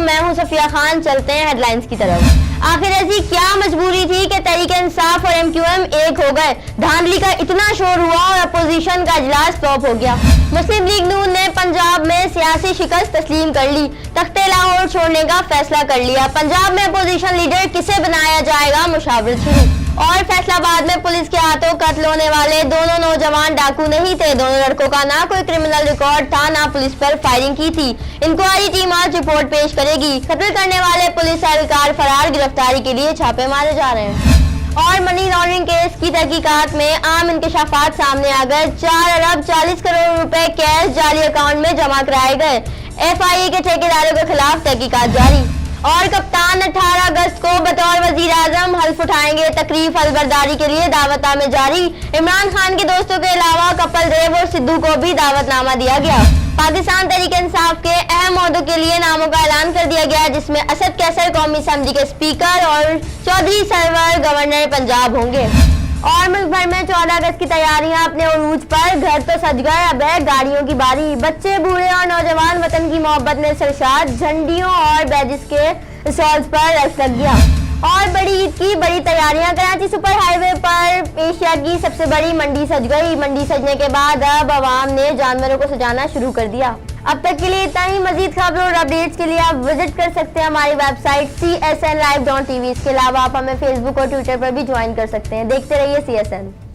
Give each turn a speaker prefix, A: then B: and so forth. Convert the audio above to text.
A: मैं हूं सफिया खान। चलते हैं हेडलाइंस की तरफ। आखिर ऐसी क्या मजबूरी थी कि तहरीक इंसाफ और एमक्यूएम एक हो गए। धांधली का इतना शोर हुआ और अपोजिशन का इजलास फ्लॉप हो गया। मुस्लिम लीग नून ने पंजाब में सियासी शिकस्त तस्लीम कर ली, तख्ते लाहौर छोड़ने का फैसला कर लिया। पंजाब में अपोजिशन लीडर किसे बनाया जाएगा, मुशावरत शुरू। और फैसलाबाद में पुलिस के हाथों कत्ल होने वाले दोनों नौजवान डाकू नहीं थे। दोनों लड़कों का ना कोई क्रिमिनल रिकॉर्ड था, ना पुलिस पर फायरिंग की थी। इंक्वायरी टीम आज रिपोर्ट पेश करेगी। कत्ल करने वाले पुलिस एहलकार फरार, गिरफ्तारी के लिए छापे मारे जा रहे हैं। और मनी लॉन्ड्रिंग केस की तहकीकात में आम इंकशाफात सामने आ गए। 4 अरब 40 करोड़ रुपए कैश जाली अकाउंट में जमा कराए गए। FIA के ठेकेदारों के खिलाफ तहकीकात जारी। और कप्तान 18 अगस्त को बतौर वजीर आजम हल्फ उठाएंगे। तकरीफ अलबरदारी के लिए दावतनामे जारी। इमरान खान के दोस्तों के अलावा कपिल देव और सिद्धू को भी दावतनामा दिया गया। पाकिस्तान तहरीक इंसाफ के अहम ओहदों के लिए नामों का ऐलान कर दिया गया, जिसमें असद कैसर कौमी असेंबली के स्पीकर और चौधरी सरवर गवर्नर पंजाब होंगे। और मुल्क भर में 14 अगस्त की तैयारियां अपने उरूज पर। घर तो सज गए, अब है गाड़ियों की बारी। बच्चे, बूढ़े और नौजवान वतन की मोहब्बत में सरशाद। झंडियों और बैजिस के स्टॉल्स पर रश लग गया। और बड़ी ईद की बड़ी तैयारियां। कराची सुपर हाईवे पर एशिया की सबसे बड़ी मंडी सज गई। मंडी सजने के बाद अब आवाम ने जानवरों को सजाना शुरू कर दिया। अब तक के लिए इतना ही। मजीद खबरों और अपडेट्स के लिए आप विजिट कर सकते हैं हमारी वेबसाइट csnlive.tv। इसके अलावा आप हमें फेसबुक और ट्विटर पर भी ज्वाइन कर सकते हैं। देखते रहिए CSN।